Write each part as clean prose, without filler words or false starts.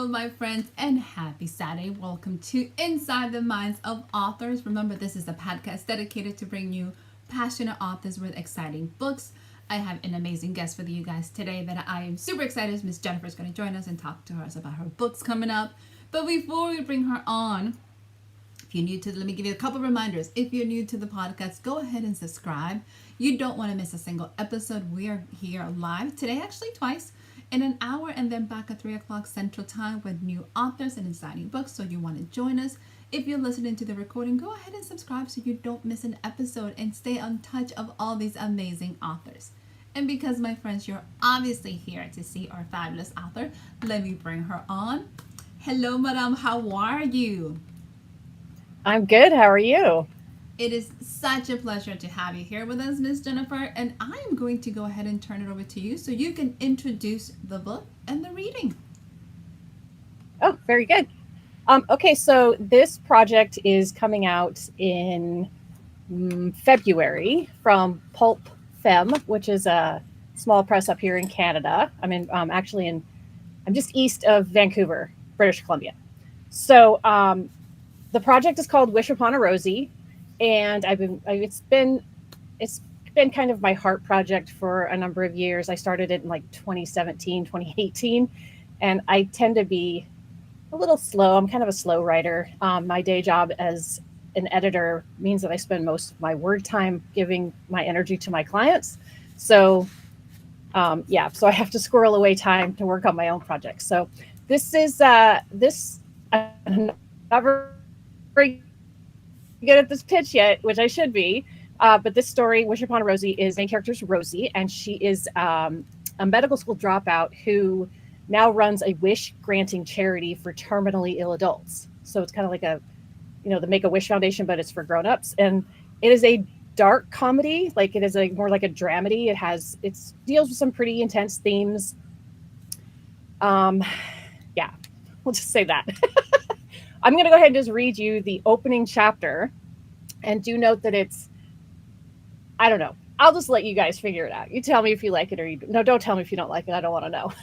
Hello, my friends, and happy Saturday. Welcome to Inside the Minds of Authors. Remember, this is a podcast dedicated to bring you passionate authors with exciting books. I have an amazing guest for you guys today that I am super excited. Miss Jennifer is going to join us and talk to us about her books coming up. But before we bring her on, if you're new to, let me give you a couple reminders. If you're new to the podcast, go ahead and subscribe. You don't want to miss a single episode. We are here live today, actually twice, in an hour, and then back at 3 o'clock Central Time with new authors and exciting books. So you want to join us. If you're listening to the recording, go ahead and subscribe so you don't miss an episode and stay on touch of all these amazing authors. And because, my friends, you're obviously here to see our fabulous author, let me bring her on. Hello, madam. How are you? I'm good. How are you? It is such a pleasure to have you here with us, Miss Jennifer. And I am going to go ahead and turn it over to you so you can introduce the book and the reading. Oh, very good. Okay, so this project is coming out in February from Pulp Femme, which is a small press up here in Canada. I'm just east of Vancouver, British Columbia. So the project is called Wish Upon a Rosie, and it's been kind of my heart project for a number of years. I started it in like 2017, 2018, and I tend to be a little slow. I'm kind of a slow writer. My day job as an editor means that I spend most of my word time giving my energy to my clients. So so I have to squirrel away time to work on my own projects. So this is I'm not very good at this pitch yet, which I should be. But this story, Wish Upon a Rosie, is main character's Rosie, and she is a medical school dropout who now runs a wish granting charity for terminally ill adults. So it's kind of like the Make-A-Wish Foundation, but it's for grown-ups. And it is a dark comedy. Like, it is more like a dramedy. It deals with some pretty intense themes. Yeah, we'll just say that. I'm going to go ahead and just read you the opening chapter, and do note that I don't know. I'll just let you guys figure it out. You tell me if you like it no, don't tell me if you don't like it. I don't want to know.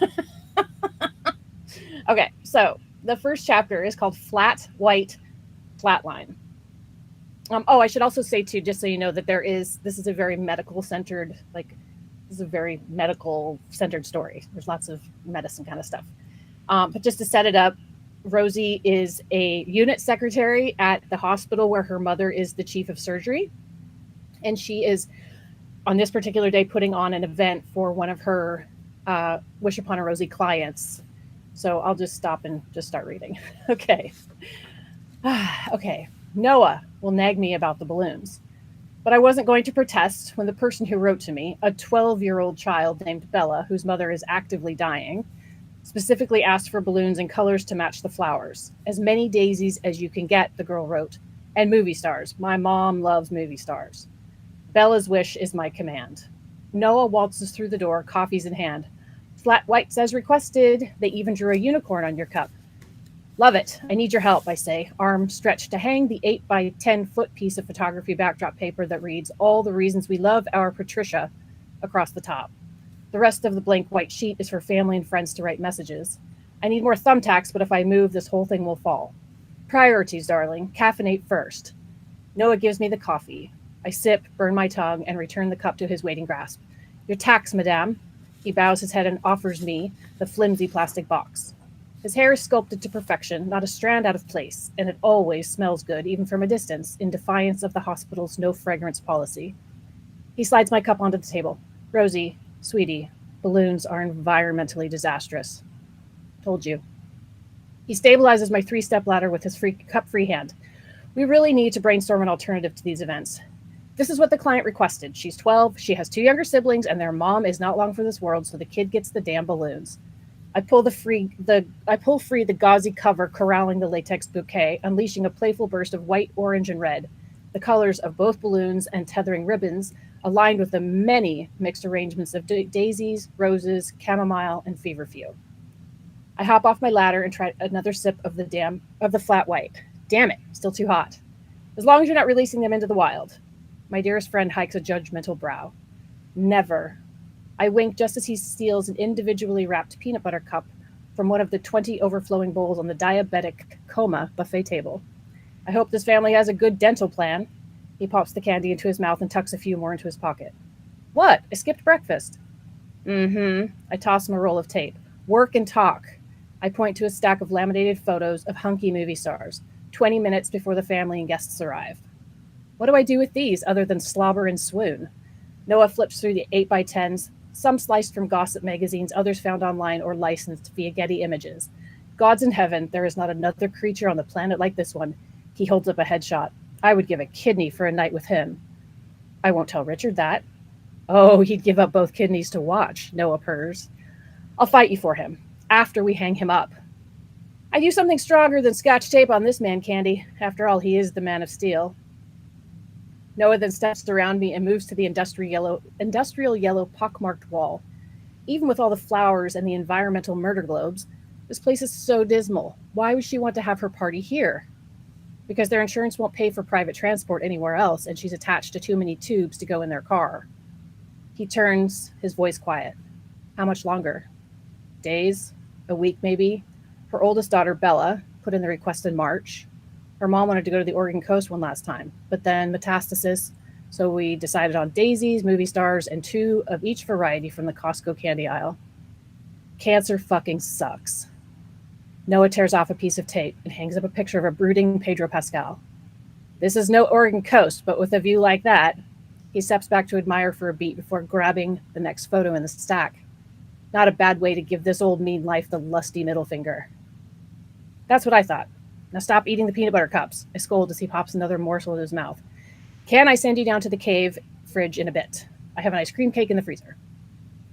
Okay, so the first chapter is called Flat White Flatline. I should also say too, just so you know, that this is a very medical centered story. There's lots of medicine kind of stuff. But just to set it up, Rosie is a unit secretary at the hospital where her mother is the chief of surgery. And she is, on this particular day, putting on an event for one of her Wish Upon a Rosie clients. So I'll just stop and just start reading. Okay. Okay. Noah will nag me about the balloons. But I wasn't going to protest when the person who wrote to me, a 12-year-old child named Bella, whose mother is actively dying, specifically asked for balloons and colors to match the flowers. As many daisies as you can get, the girl wrote. And movie stars. My mom loves movie stars. Bella's wish is my command. Noah waltzes through the door, coffees in hand. Flat whites as requested. They even drew a unicorn on your cup. Love it. I need your help, I say, arm stretched to hang the 8 by 10 foot piece of photography backdrop paper that reads all the reasons we love our Patricia across the top. The rest of the blank white sheet is for family and friends to write messages. I need more thumbtacks, but if I move, this whole thing will fall. Priorities, darling. Caffeinate first. Noah gives me the coffee. I sip, burn my tongue, and return the cup to his waiting grasp. Your tax, madame. He bows his head and offers me the flimsy plastic box. His hair is sculpted to perfection, not a strand out of place, and it always smells good, even from a distance, in defiance of the hospital's no fragrance policy. He slides my cup onto the table. Rosie, sweetie, balloons are environmentally disastrous. Told you. He stabilizes my 3-step ladder with his free hand. We really need to brainstorm an alternative to these events. This is what the client requested. She's 12, she has 2 younger siblings, and their mom is not long for this world, so the kid gets the damn balloons. I pull free the gauzy cover corralling the latex bouquet, unleashing a playful burst of white, orange, and red, the colors of both balloons and tethering ribbons, aligned with the many mixed arrangements of daisies, roses, chamomile, and feverfew. I hop off my ladder and try another sip of the flat white. Damn it, still too hot. As long as you're not releasing them into the wild. My dearest friend hikes a judgmental brow. Never. I wink just as he steals an individually wrapped peanut butter cup from one of the 20 overflowing bowls on the diabetic coma buffet table. I hope this family has a good dental plan. He pops the candy into his mouth and tucks a few more into his pocket. What? I skipped breakfast. Mm-hmm. I toss him a roll of tape. Work and talk. I point to a stack of laminated photos of hunky movie stars, 20 minutes before the family and guests arrive. What do I do with these other than slobber and swoon? Noah flips through the 8 by 10s, some sliced from gossip magazines, others found online or licensed via Getty Images. Gods in heaven, there is not another creature on the planet like this one. He holds up a headshot. I would give a kidney for a night with him. I won't tell Richard that. Oh, he'd give up both kidneys to watch, Noah purrs. I'll fight you for him, after we hang him up. I'd use something stronger than scotch tape on this man, Candy. After all, he is the man of steel. Noah then steps around me and moves to the industrial yellow pockmarked wall. Even with all the flowers and the environmental murder globes, this place is so dismal. Why would she want to have her party here? Because their insurance won't pay for private transport anywhere else, and she's attached to too many tubes to go in their car. He turns, his voice quiet. How much longer? Days? A week, maybe? Her oldest daughter, Bella, put in the request in March. Her mom wanted to go to the Oregon coast one last time, but then metastasis, so we decided on daisies, movie stars, and 2 of each variety from the Costco candy aisle. Cancer fucking sucks. Noah tears off a piece of tape and hangs up a picture of a brooding Pedro Pascal. This is no Oregon coast, but with a view like that, he steps back to admire for a beat before grabbing the next photo in the stack. Not a bad way to give this old mean life the lusty middle finger. That's what I thought. Now stop eating the peanut butter cups, I scold as he pops another morsel in his mouth. Can I send you down to the cave fridge in a bit? I have an ice cream cake in the freezer.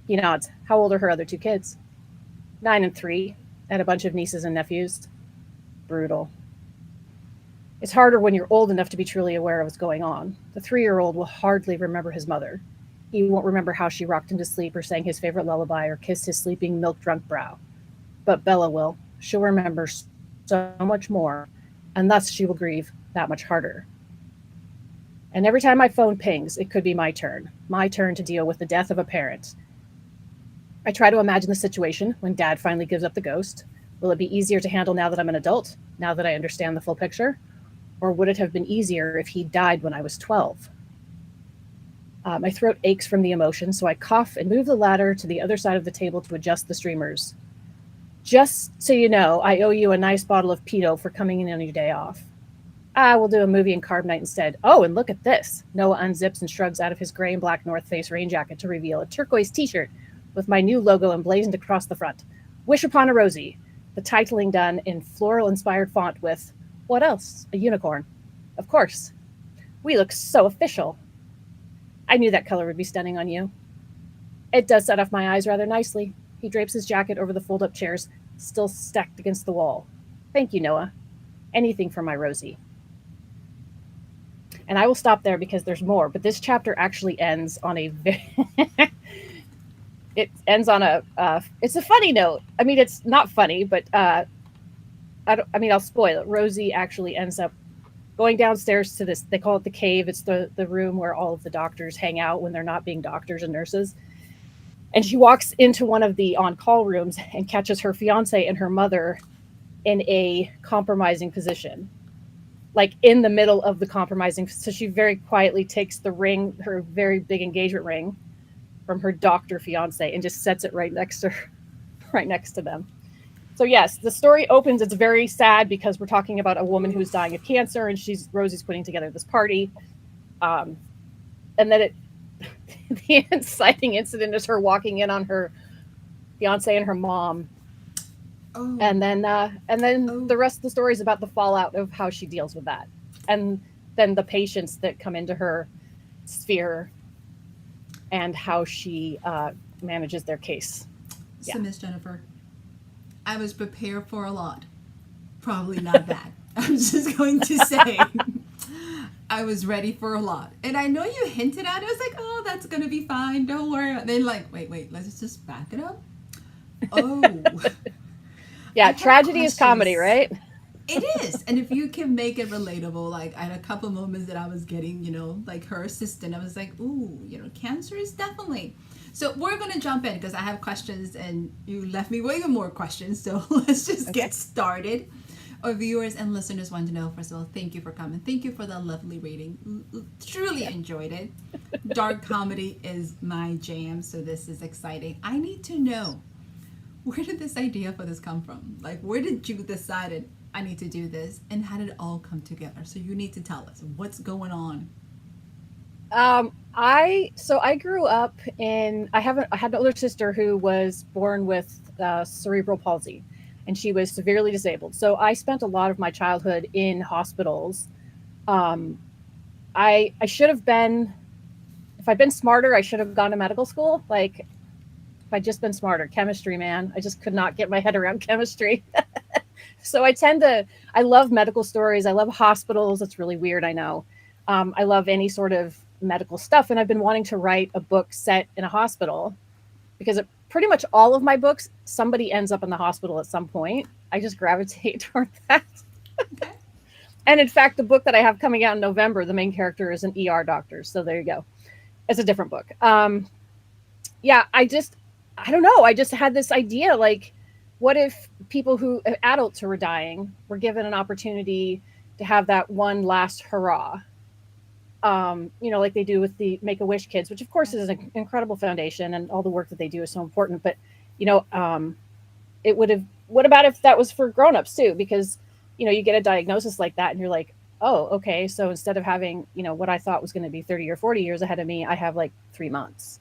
He nods. How old are her other 2 kids? 9 and 3, and a bunch of nieces and nephews. Brutal. It's harder when you're old enough to be truly aware of what's going on. The 3-year-old will hardly remember his mother. He won't remember how she rocked him to sleep or sang his favorite lullaby or kissed his sleeping, milk-drunk brow. But Bella will. She'll remember so much more, and thus she will grieve that much harder. And every time my phone pings, it could be my turn to deal with the death of a parent. I try to imagine the situation when Dad finally gives up the ghost. Will it be easier to handle now that I'm an adult, now that I understand the full picture? Or would it have been easier if he died when I was 12? My throat aches from the emotion, so I cough and move the ladder to the other side of the table to adjust the streamers. Just so you know, I owe you a nice bottle of Pito for coming in on your day off. We'll do a movie and carb night instead. Oh, and look at this. Noah unzips and shrugs out of his gray and black North Face rain jacket to reveal a turquoise t-shirt with my new logo emblazoned across the front. Wish upon a Rosie. The titling done in floral-inspired font with, what else? A unicorn. Of course. We look so official. I knew that color would be stunning on you. It does set off my eyes rather nicely. He drapes his jacket over the fold-up chairs, still stacked against the wall. Thank you, Noah. Anything for my Rosie. And I will stop there because there's more, but this chapter actually ends on a it ends on a it's a funny note. I mean, it's not funny, but I'll spoil it. Rosie actually ends up going downstairs to this, they call it the cave. It's the room where all of the doctors hang out when they're not being doctors and nurses. And she walks into one of the on-call rooms and catches her fiance and her mother in a compromising position. Like in the middle of the compromising. So she very quietly takes the ring, her very big engagement ring, from her doctor fiance and just sets it right next to them. So yes, the story opens. It's very sad because we're talking about a woman who's dying of cancer, and Rosie's putting together this party, and then the inciting incident is her walking in on her fiance and her mom, and then the rest of the story is about the fallout of how she deals with that, and then the patients that come into her sphere and how she manages their case. Yeah. So Miss Jennifer, I was prepared for a lot. Probably not that. I'm just going to say I was ready for a lot. And I know you hinted at it. I was like, oh, that's going to be fine. Don't worry. And then like, wait, let's just back it up. Oh. Yeah, tragedy is comedy, right? It is. And if you can make it relatable, like I had a couple moments that I was getting, like her assistant, I was like, ooh, cancer is definitely. So we're going to jump in because I have questions and you left me with even more questions. So let's just Okay. get started. Our viewers and listeners want to know, first of all, thank you for coming. Thank you for the lovely reading. Truly Yeah. enjoyed it. Dark comedy is my jam, so this is exciting. I need to know, where did this idea for this come from? Like, where did you decided I need to do this, and how did it all come together? So you need to tell us what's going on. I grew up in I had an older sister who was born with cerebral palsy, and she was severely disabled. So I spent a lot of my childhood in hospitals. Um, I should have been if I'd been smarter, I should have gone to medical school. Like if I'd just been smarter, chemistry, man, I just could not get my head around chemistry. So I love medical stories. I love hospitals. It's really weird, I know. I love any sort of medical stuff. And I've been wanting to write a book set in a hospital because pretty much all of my books, somebody ends up in the hospital at some point. I just gravitate toward that. Okay. And in fact, the book that I have coming out in November, the main character is an ER doctor. So there you go. It's a different book. Yeah, I don't know. I just had this idea like, what if people adults who were dying were given an opportunity to have that one last hurrah? Like they do with the Make a Wish kids, which of course is an incredible foundation and all the work that they do is so important. But, you know, it would have, what about if that was for grown-ups too? Because, you get a diagnosis like that and you're like, oh, okay. So instead of having, what I thought was going to be 30 or 40 years ahead of me, I have like 3 months.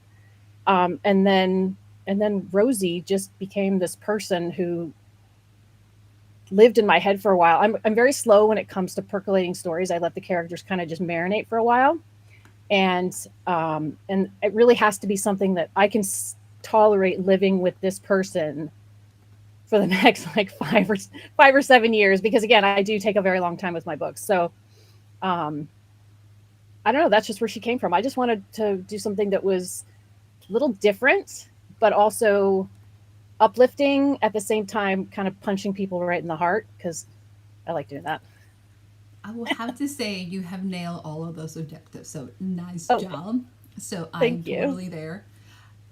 Um, and then and then Rosie just became this person who lived in my head for a while. I'm very slow when it comes to percolating stories. I let the characters kind of just marinate for a while, and and it really has to be something that I can tolerate living with this person for the next like 5 or 7 years. Because again, I do take a very long time with my books. So um, I don't know. That's just where she came from. I just wanted to do something that was a little different, but also uplifting at the same time, kind of punching people right in the heart because I like doing that. I will have to say you have nailed all of those objectives. So nice Oh, job. So I'm thank you. totally there.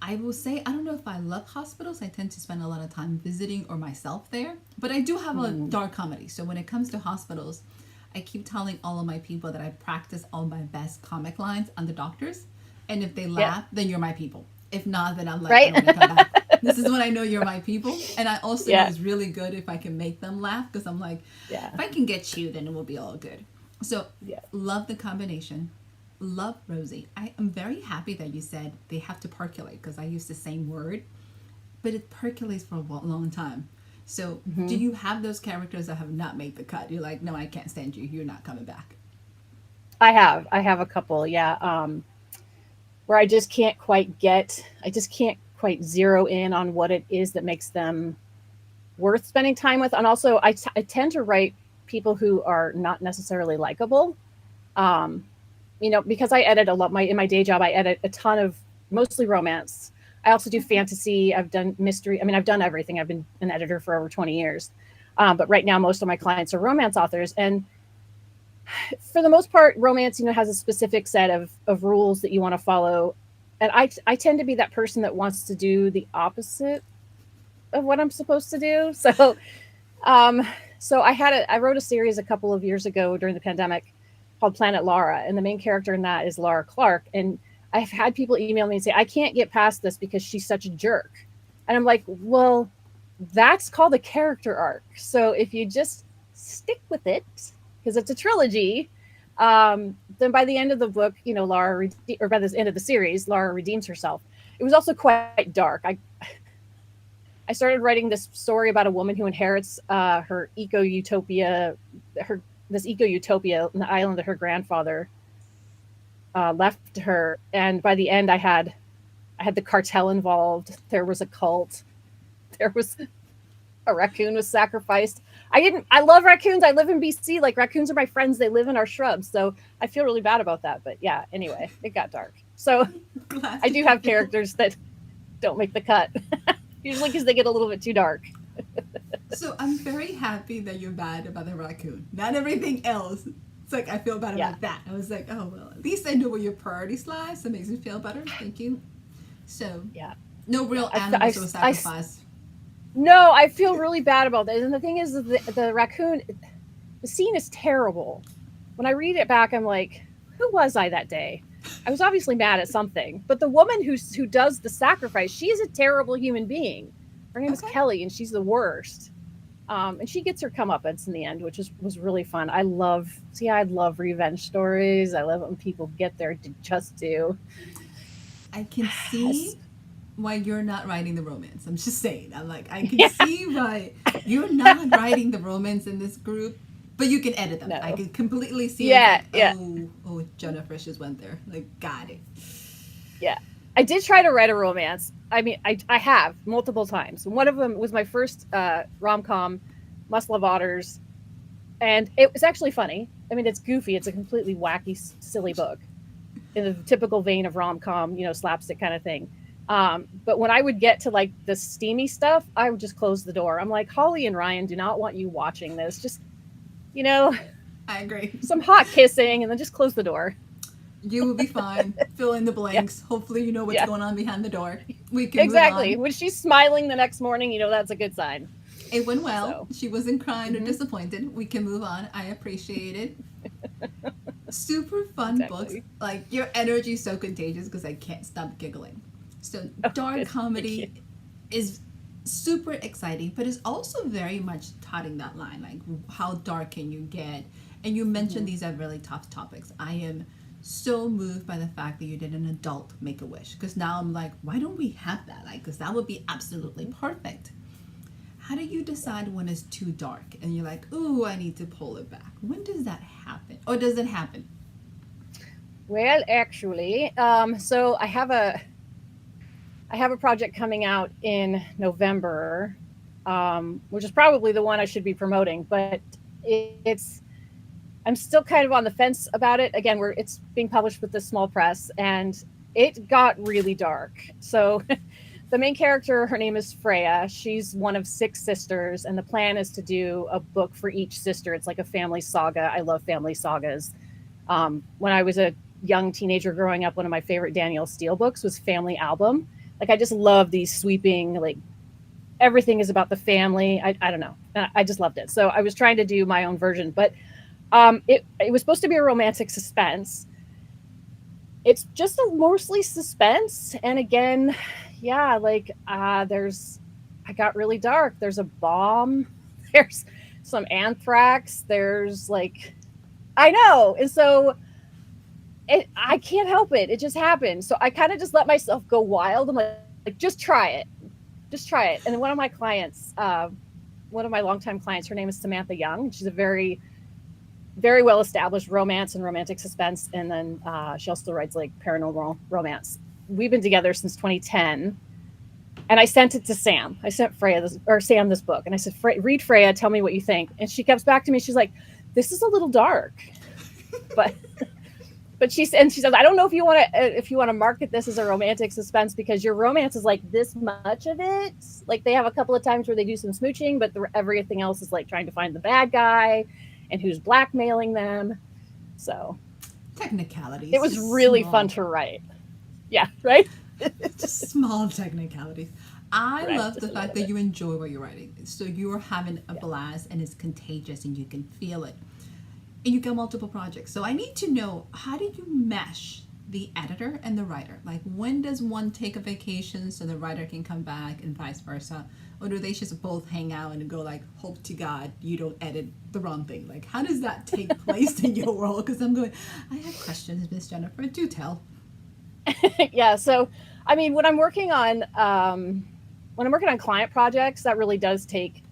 I will say I don't know if I love hospitals. I tend to spend a lot of time visiting or myself there. But I do have a Mm, dark comedy. So when it comes to hospitals, I keep telling all of my people that I practice all my best comic lines on the doctors. And if they yeah, laugh, then you're my people. If not, then I'm like, I right. don't want to come back. This is when I know you're my people. And I also know Yeah, it's really good if I can make them laugh because I'm like, yeah, if I can get you, then it will be all good. So, yeah. love the combination. Love Rosie. I am very happy that you said they have to percolate because I use the same word, but it percolates for a long time. So, do Hmm. you have those characters that have not made the cut? You're like, no, I can't stand you. You're not coming back. I have a couple. Yeah, where I just can't quite zero in on what it is that makes them worth spending time with. And also, I tend to write people who are not necessarily likable. Um, because I edit a lot. In my day job, I edit a ton of mostly romance. I also do Okay. fantasy. I've done mystery. I mean, I've done everything. I've been an editor for over 20 years. But right now, most of my clients are romance authors, and for the most part, romance, has a specific set of rules that you want to follow. And I tend to be that person that wants to do the opposite of what I'm supposed to do. Um, so I wrote a series a couple of years ago during the pandemic called Planet Lara, and the main character in that is Lara Clark. And I've had people email me and say, I can't get past this because she's such a jerk. And I'm like, well, that's called a character arc. So if you just stick with it, because it's a trilogy, then by the end of the book, or by the end of the series, Lara redeems herself. It was also quite dark. I started writing this story about a woman who inherits her eco utopia, her this eco utopia, an island that her grandfather left to her. And by the end, I had the cartel involved. There was a cult. There was a raccoon was sacrificed. I didn't. I love raccoons. I live in BC. Like raccoons are my friends. They live in our shrubs. So I feel really bad about that. But yeah. Anyway, it got dark. So Glad I to do have hear. characters that don't make the cut. Usually because they get a little bit too dark. So, I'm very happy that you're bad about the raccoon. Not everything else. It's like I feel bad Yeah. about that. I was like, oh, well, at least I know where your priorities lie. So it makes me feel better. Thank you. So Yeah. no real I, animals were I, sacrificed. no, I feel really bad about this. And the thing is, the raccoon, the scene is terrible. When I read it back, I'm like, who was I that day? I was obviously mad at something. But the woman who does the sacrifice, she is a terrible human being. Her name is Okay. Kelly, and she's the worst. And she gets her comeuppance in the end, which was really fun. I love revenge stories. I love it when people get their just due. I can see why you're not writing the romance. I'm just saying. I'm like, I can Yeah, see why you're not writing the romance in this group, but you can edit them. I no, can completely see it. It's yeah, like, yeah, oh, Jennifer just went there. Like, got it. yeah. I did try to write a romance. I mean, I have multiple times. One of them was my first rom com, Must Love Otters, and it was actually funny. I mean, it's goofy. It's a completely wacky, silly book in the typical vein of rom com, slapstick kind of thing. But when I would get to like the steamy stuff, I would just close the door. I'm like, Holly and Ryan do not want you watching this. Just, you know, I agree. some hot kissing and then just close the door. You will be fine. Fill in the Yeah, blanks. Hopefully, you know what's yeah, going on behind the door. We can move exactly. on. When she's smiling the next morning, that's a good sign. It went well. So, She wasn't crying or hmm disappointed. We can move on. I appreciate it. Super fun books. exactly. Like your energy is so contagious because I can't stop giggling. So Oh, dark good. Thank you. comedy is super exciting, but it's also very much totting that line. Like how dark can you get? And you mentioned Hmm. these are really tough topics. I am so moved by the fact that you did an adult make a wish because now I'm like, why don't we have that? Like, because that would be absolutely perfect. How do you decide when it's too dark and you're like, ooh, I need to pull it back? When does that happen? Or does it happen? Well, actually, so I have a project coming out in November, which is probably the one I should be promoting, but it's I'm still kind of on the fence about it. Again, it's being published with this small press, and it got really dark. So the main character, her name is Freya. She's one of six sisters, and the plan is to do a book for each sister. It's like a family saga. I love family sagas. When I was a young teenager growing up, one of my favorite Danielle Steele books was Family Album. Like I just love these sweeping, like everything is about the family. I don't know. I just loved it. So I was trying to do my own version, but it was supposed to be a romantic suspense. It's just a mostly suspense, and again, yeah, like I got really dark. There's a bomb. There's some anthrax. There's like I know, and so I can't help it. It just happened. So I kind of just let myself go wild. I'm like, just try it, just try it. And then one of my longtime clients, her name is Samantha Young. She's a very well established romance and romantic suspense, and then she also writes like paranormal romance. We've been together since 2010, and I sent it to Sam. I sent Sam this book, and I said, "Read Freya. Tell me what you think." And she comes back to me. She's like, "This is a little dark," but she says, "I don't know if you want to market this as a romantic suspense because your romance is like this much of it. Like they have a couple of times where they do some smooching, but everything else is like trying to find the bad guy and who's blackmailing them." So it Technicalities, was just really fun small, to write. Yeah, right, just small technicalities. I right, love the just a little fact that bit. you enjoy what you're writing. So you're having a Yeah. blast and it's contagious and you can feel it. And you got multiple projects. So I need to know, how do you mesh the editor and the writer? Like when does one take a vacation so the writer can come back and vice versa? Or do they just both hang out and go like, hope to God you don't edit the wrong thing? Like how does that take place in your world? Because I'm going, I have questions, Miss Jennifer. Do tell. Yeah. So, I mean, when I'm working on client projects, that really does take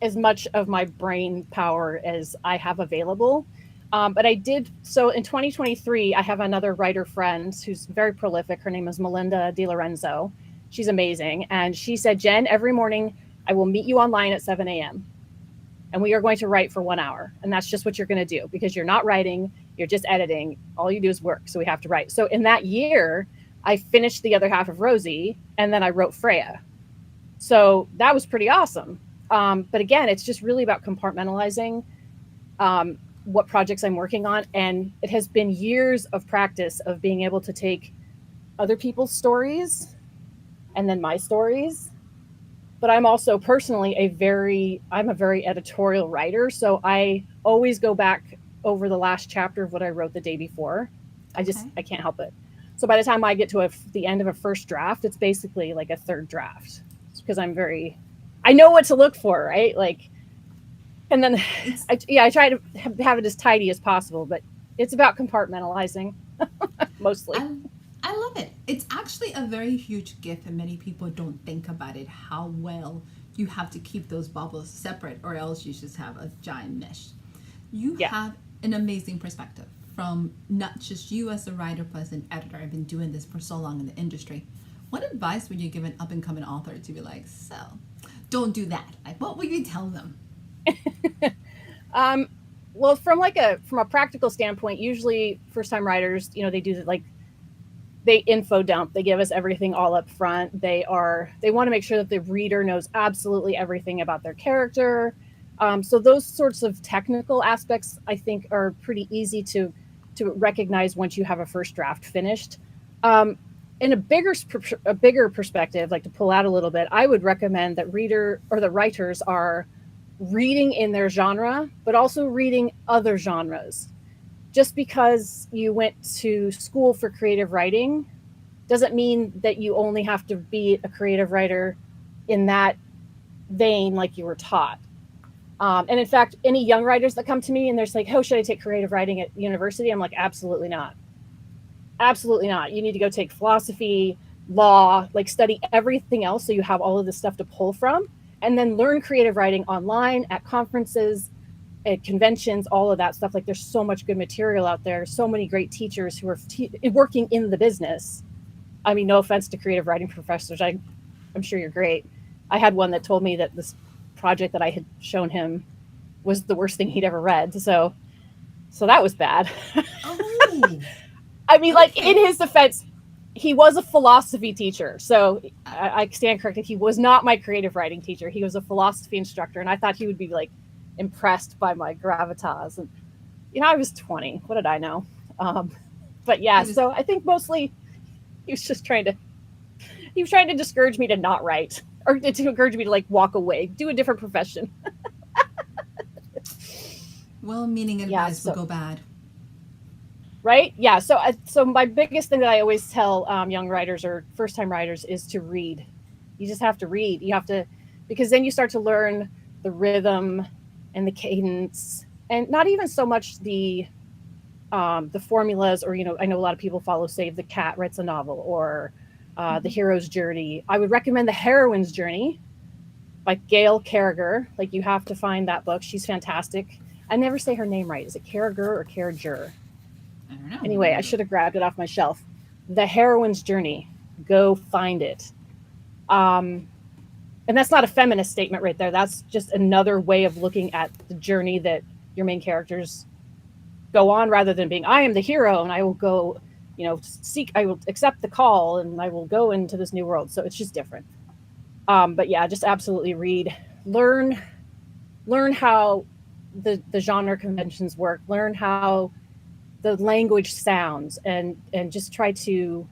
as much of my brain power as I have available. But I did so in 2023. I have another writer friend who's very prolific. Her name is Melinda Di Lorenzo. She's amazing, and she said, "Jen, every morning I will meet you online at 7 a.m. and we are going to write for 1 hour, and that's just what you're going to do because you're not writing, you're just editing. All you do is work, so we have to write." So in that year, I finished the other half of Rosie, and then I wrote Freya. So that was pretty awesome. But again, it's just really about compartmentalizing what projects I'm working on. And it has been years of practice of being able to take other people's stories and then my stories. But I'm also personally I'm a very editorial writer, so I always go back over the last chapter of what I wrote the day before. Okay. I can't help it. So by the time I get to the end of a first draft, it's basically like a third draft because I know what to look for, right? Like, and then It's I try to have it as tidy as possible, but it's about compartmentalizing mostly. I I love it. It's actually a very huge gift, and many people don't think about it. How well you have to keep those bubbles separate, or else you just have a giant mesh. You Yeah. have an amazing perspective from not just you as a writer, but as an editor. I've been doing this for so long in the industry. What advice would you give an up and coming author to be like, so don't do that? Like, what would you tell them? Um, well, from a practical standpoint, usually first time writers, they do like they info dump. They give us everything all up front. They want to make sure that the reader knows absolutely everything about their character. So those sorts of technical aspects, I think, are pretty easy to recognize once you have a first draft finished. Um, in a bigger perspective, like to pull out a little bit, I would recommend that reader or the writers are reading in their genre, but also reading other genres. Just because you went to school for creative writing doesn't mean that you only have to be a creative writer in that vein like you were taught. And in fact, any young writers that come to me and they're like, "Oh, should I take creative writing at university?" I'm like, "Absolutely not. Absolutely not. You need to go take philosophy, law, like study everything else so you have all of this stuff to pull from, and then learn creative writing online at conferences, at conventions, all of that stuff. Like there's so much good material out there, so many great teachers who are working in the business. I mean, no offense to creative writing professors. I'm sure you're great. I had one that told me that this project that I had shown him was the worst thing he'd ever read. So that was bad. Oh, I mean, like in okay. his defense, he was a philosophy teacher. So Uh, I stand corrected. He was not my creative writing teacher. He was a philosophy instructor, and I thought he would be like impressed by my gravitas. And I was 20. What did I know? Um, but yeah, he was so I think mostly he was just trying to discourage me to not write or to encourage me to like walk away, do a different profession. well meaning Yeah. advice will So go bad. right. Yeah. So my biggest thing that I always tell young writers or first time writers is to read. You just have to read. You have to, because then you start to learn the rhythm and the cadence, and not even so much the formulas, or I know a lot of people follow Save the Cat writes a novel, or the Hmm. hero's journey. I would recommend the heroine's journey by Gail Carriger. Like you have to find that book. She's fantastic. I never say her name right. Is it Carriger or Carriger? I don't know. Anyway, I should have grabbed it off my shelf. The heroine's journey. Go find it. Um, and that's not a feminist statement right there. That's just another way of looking at the journey that your main characters go on, rather than being, I am the hero and I will go, I will accept the call and I will go into this new world. So it's just different. But yeah, just absolutely read, learn, learn how the genre conventions work, learn how the language sounds, and just try to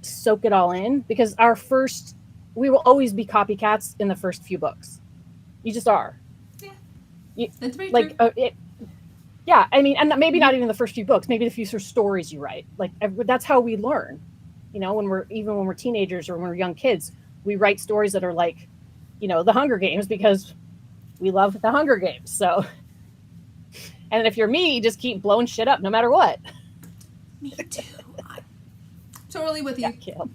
soak it all in, because we will always be copycats in the first few books. You just are. Yeah, You, that's very true. like yeah, I mean, and maybe Hmm. not even the first few books, maybe the future stories you write. Like that's how we learn. When we're teenagers or when we're young kids, we write stories that are like, the Hunger Games, because we love the Hunger Games. So, and if you're me, you just keep blowing shit up no matter what. Me too. I'm totally with Yeah, you. Caleb.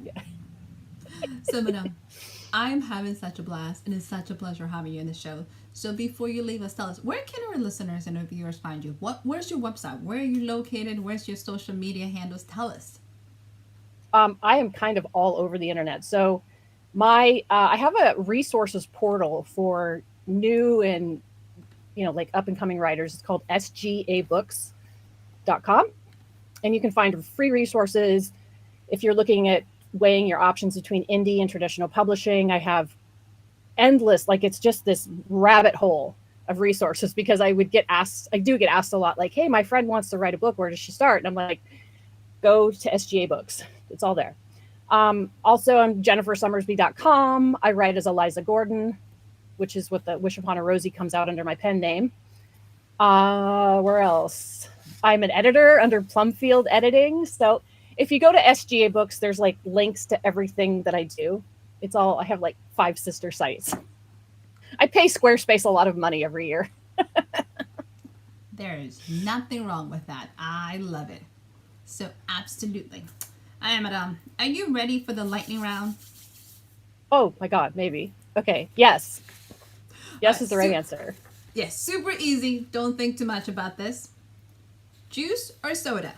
Yeah. So, madam, I'm having such a blast, and it's such a pleasure having you in the show. So, before you leave us, tell us, where can our listeners and our viewers find you? Where's your website? Where are you located? Where's your social media handles? Tell us. I am kind of all over the internet. So I have a resources portal for new and like up and coming writers. It's called sgabooks.com, and you can find free resources if you're looking at weighing your options between indie and traditional publishing. I have endless, like it's just this rabbit hole of resources, because I do get asked a lot, like, hey, my friend wants to write a book, where does she start? And I'm like, go to SGA Books. It's all there. Also, I'm JenniferSommersby.com. I write as Eliza Gordon, which is what the Wish Upon a Rosie comes out under my pen name. Where else? I'm an editor under Plumfield Editing. So if you go to SGA Books, there's like links to everything that I do. It's all, I have like 5 sister sites. I pay Squarespace a lot of money every year. There is nothing wrong with that. I love it. So, absolutely. I am, Madame. Are you ready for the lightning round? Oh my God, maybe. Okay, yes. All Yes right, is the right answer. yes, super easy. Don't think too much about this. Juice or soda?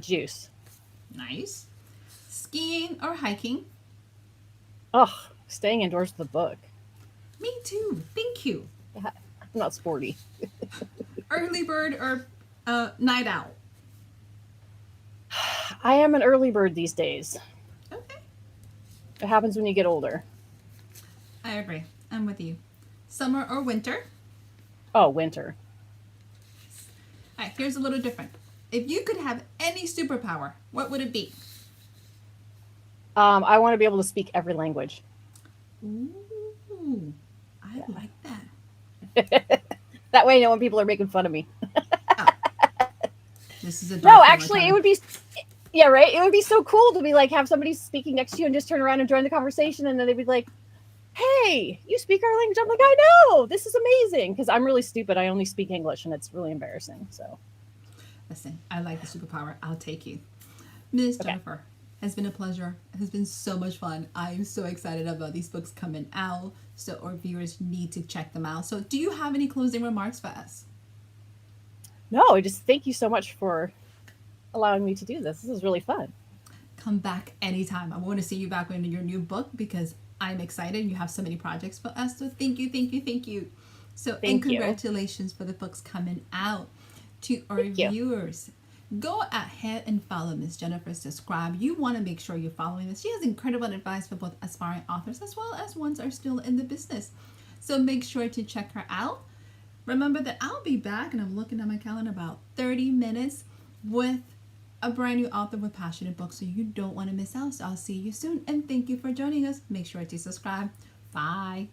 Juice. Nice. Skiing or hiking? Ugh, staying indoors with a book. Me too. Thank you. I'm not sporty. Early bird or night owl? I am an early bird these days. Okay. It happens when you get older. I agree. I'm with you. Summer or winter? Oh, winter. All right, here's a little different. If you could have any superpower, what would it be? I want to be able to speak every language. Ooh, I like that. That way, no one people are making fun of me. Oh, this is a No, dark actually, it would be, yeah, right. It would be so cool to be like have somebody speaking next to you and just turn around and join the conversation, and then they'd be like, "Hey, you speak our language?" I'm like, "I know, this is amazing," because I'm really stupid. I only speak English, and it's really embarrassing. So, Listen, I like the superpower. I'll take you. Miss okay. Jennifer, has been a pleasure. It has been so much fun. I'm so excited about these books coming out. So our viewers need to check them out. So do you have any closing remarks for us? No, I just thank you so much for allowing me to do this. This is really fun. Come back anytime. I want to see you back in your new book because I'm excited. You have so many projects for us. So thank you, thank you, thank you. So, and Thank you. congratulations for the books coming out. To our Thank you. viewers, go ahead and follow Miss Jennifer. Subscribe. You want to make sure you're following this. She has incredible advice for both aspiring authors as well as ones are still in the business. So make sure to check her out. Remember that I'll be back, and I'm looking at my calendar, about 30 minutes with a brand new author with passionate books. So you don't want to miss out. So I'll see you soon. And thank you for joining us. Make sure to subscribe. Bye.